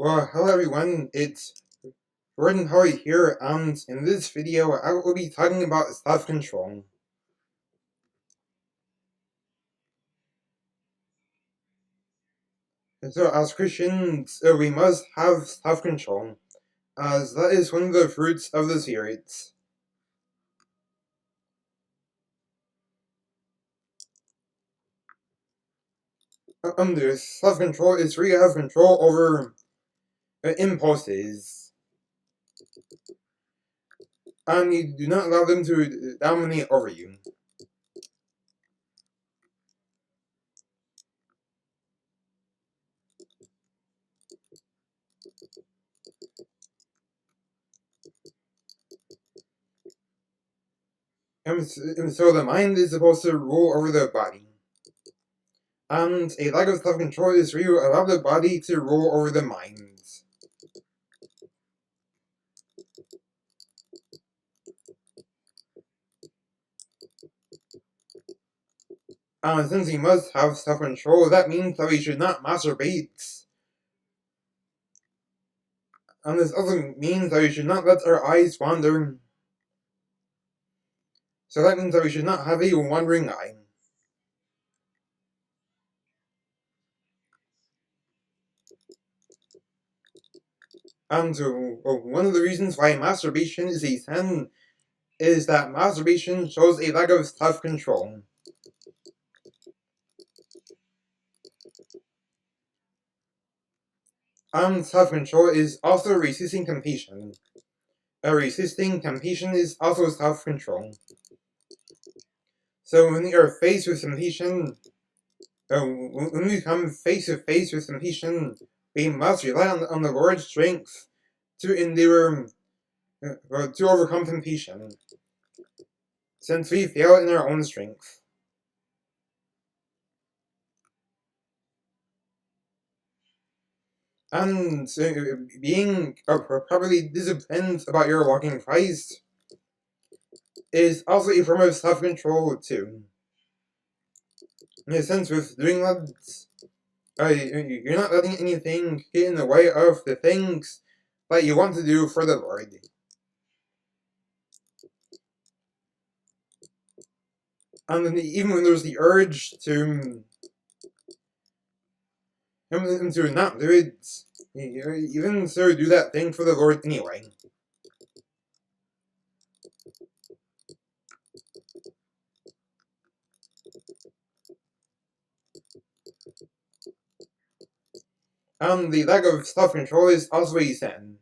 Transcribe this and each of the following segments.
Well, hello everyone, it's Jordan Hoy here, and in this video I will be talking about self-control. So as Christians, we must have self-control, as that is one of the fruits of the Spirit. Under self-control is where you have control over impulses, and you do not allow them to dominate over you. And so the mind is supposed to rule over the body. And a lack of self-control is where you allow the body to rule over the mind. Since we must have self-control, that means that we should not masturbate. And this also means that we should not let our eyes wander. So that means that we should not have a wandering eye. And one of the reasons why masturbation is a sin is that masturbation shows a lack of self-control. And self-control is also resisting temptation. Resisting temptation is also self-control. So when you are faced with temptation, when we come face to face with temptation, we must rely on the Lord's strength to endure, to overcome temptation, since we fail in our own strength. And being properly disciplined about your walk in Christ is also a form of self-control too. In a sense, with doing that, you're not letting anything get in the way of the things that you want to do for the Lord. And even when there's the urge to not do it, even so, do that thing for the Lord anyway. And the lack of self-control is also a sin.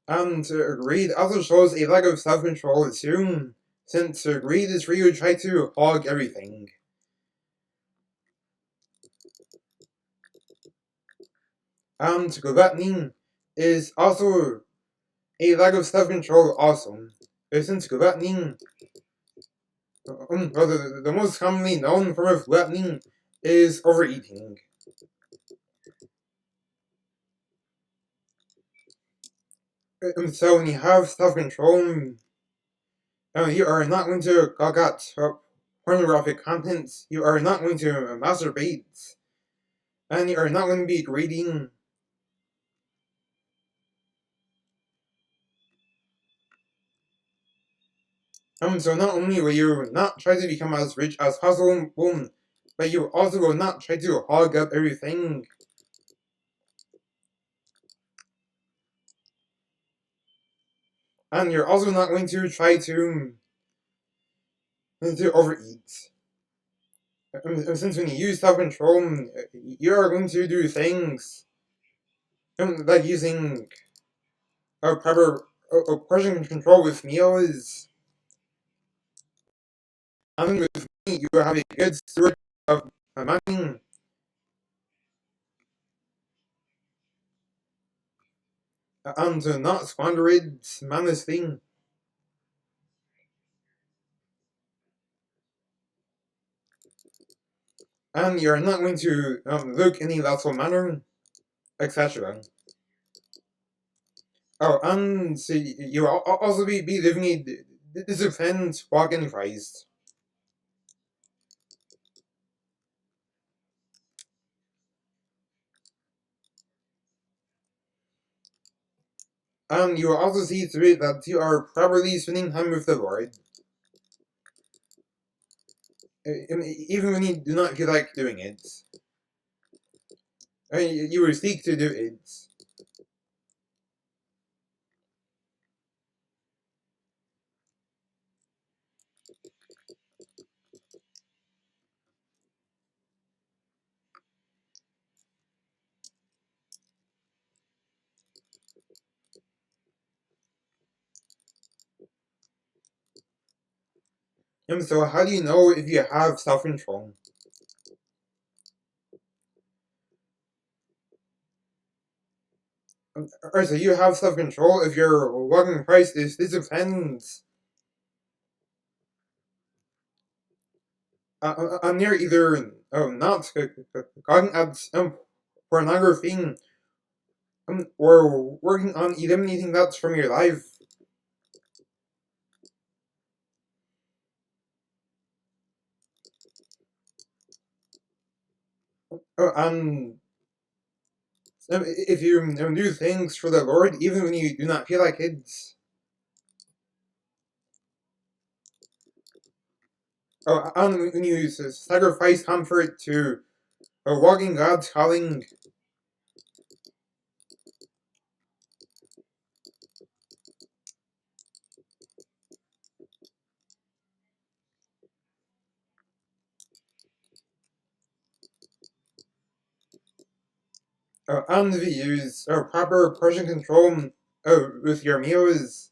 And greed also shows a lack of self-control too, since greed is where you try to hog everything. And gluttony is also a lack of self-control also, since gluttony, the most commonly known form of gluttony is overeating. So when you have self-control, you are not going to gawk at pornographic content, you are not going to masturbate, and you are not going to be greedy. So not only will you not try to become as rich as possible, but you also will not try to hog up everything. And you're also not going to try to overeat. Since when you use self-control, you're going to do things like using proper portion control with meals. And with me, you have a good steward of money. And to not squander it mindlessly. And you're not going to look in a lustful manner, etc. Oh, and so you will also be living a disciplined walk in Christ. You will also see through it that you are properly spending time with the Lord. Even when you do not feel like doing it. You will seek to do it. So how do you know if you have self-control? Alright, so you have self-control if your walking in Christ is depends on your either not going at pornography or working on eliminating that from your life. And if you do things for the Lord, even when you do not feel like it, and when you sacrifice comfort to walking God's calling, and if you use proper portion control with your meals,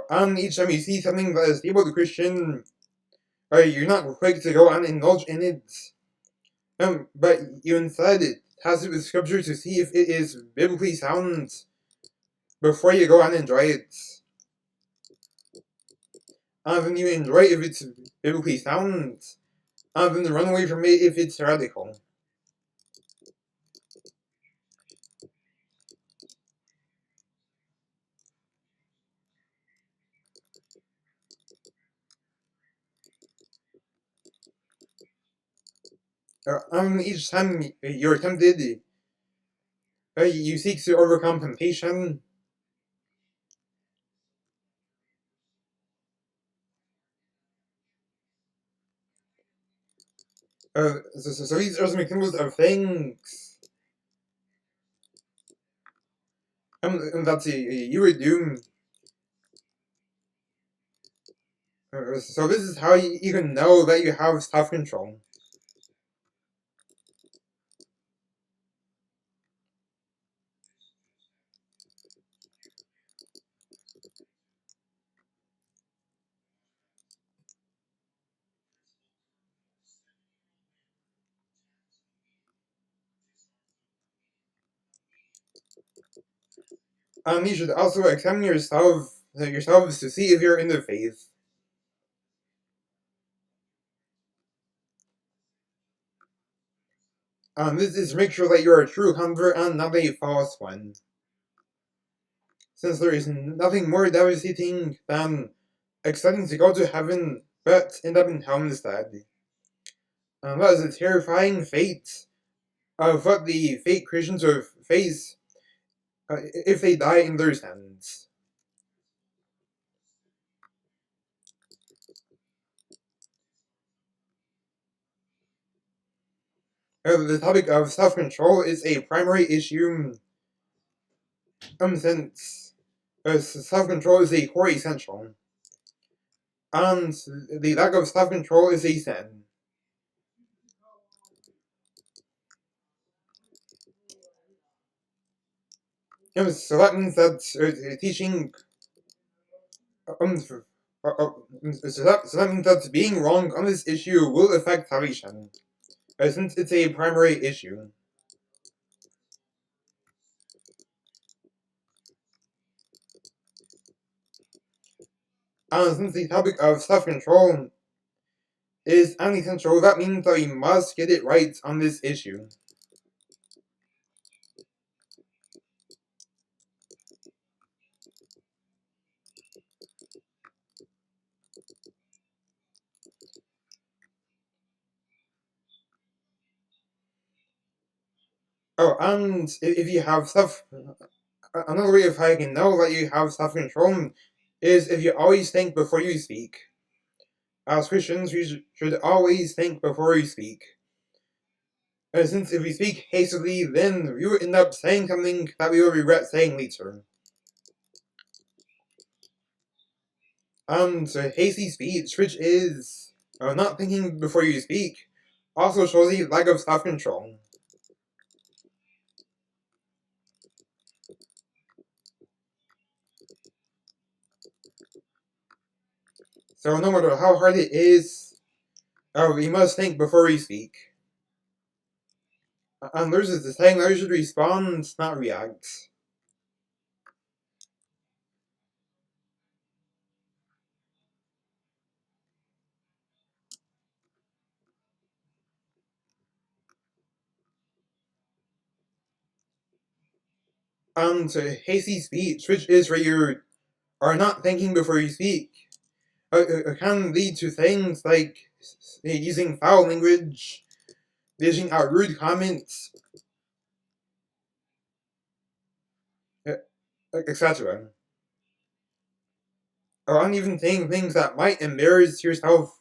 and each time you see something that is able to Christian, you're not quick to go and indulge in it, but you instead test it with scripture to see if it is biblically sound before you go and enjoy it. And then you enjoy it if it's biblically sound, and then run away from it if it's radical. And each time you're tempted, you seek to overcome temptation. So these are some examples of things that you would do. So this is how you can know that you have self-control. You should also examine yourselves to see if you're in the faith. This is to make sure that you're a true convert and not a false one. Since there is nothing more devastating than expecting to go to heaven but end up in hell instead. That is a terrifying fate of what the fake Christians will face if they die in their sins. The topic of self-control is a primary issue since self-control is a core essential, and the lack of self-control is a sin. So that means that teaching, so that means that being wrong on this issue will affect salvation, since it's a primary issue. And since the topic of self-control is essential, that means that we must get it right on this issue. Oh, and if you have another way of how you can know that you have self-control is if you always think before you speak. As Christians, we should always think before we speak. Since if we speak hastily, then we will end up saying something that we will regret saying later. And hasty speech, which is not thinking before you speak, also shows a lack of self-control. So no matter how hard it is, we must think before we speak. And there's the saying that we should respond, not react. And hasty speech, which is where you are not thinking before you speak, can lead to things like using foul language, dishing out rude comments, etc. Or even saying things that might embarrass yourself.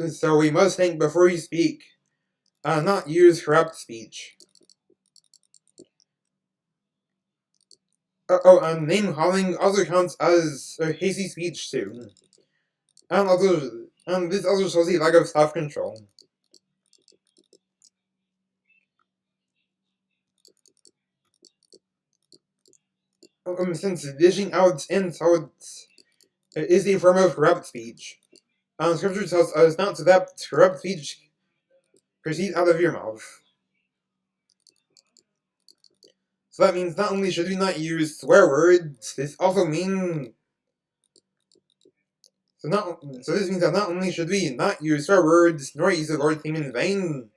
So we must think before we speak, not use corrupt speech. And name calling also counts as hasty speech too. And this also shows a lack of self-control. Since dishing out insults is a form of corrupt speech, Scripture tells us not to let corrupt speech proceed out of your mouth. So that means not only should we not use swear words, this also means so this means that not only should we not use swear words nor use the Lord's name in vain,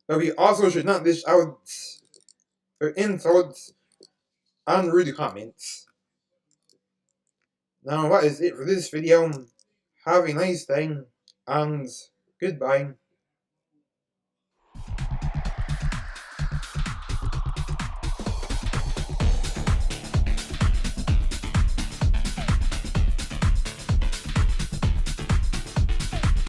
but we also should not dish out insults and rude comments. Now that is it for this video. Have a nice day, and goodbye.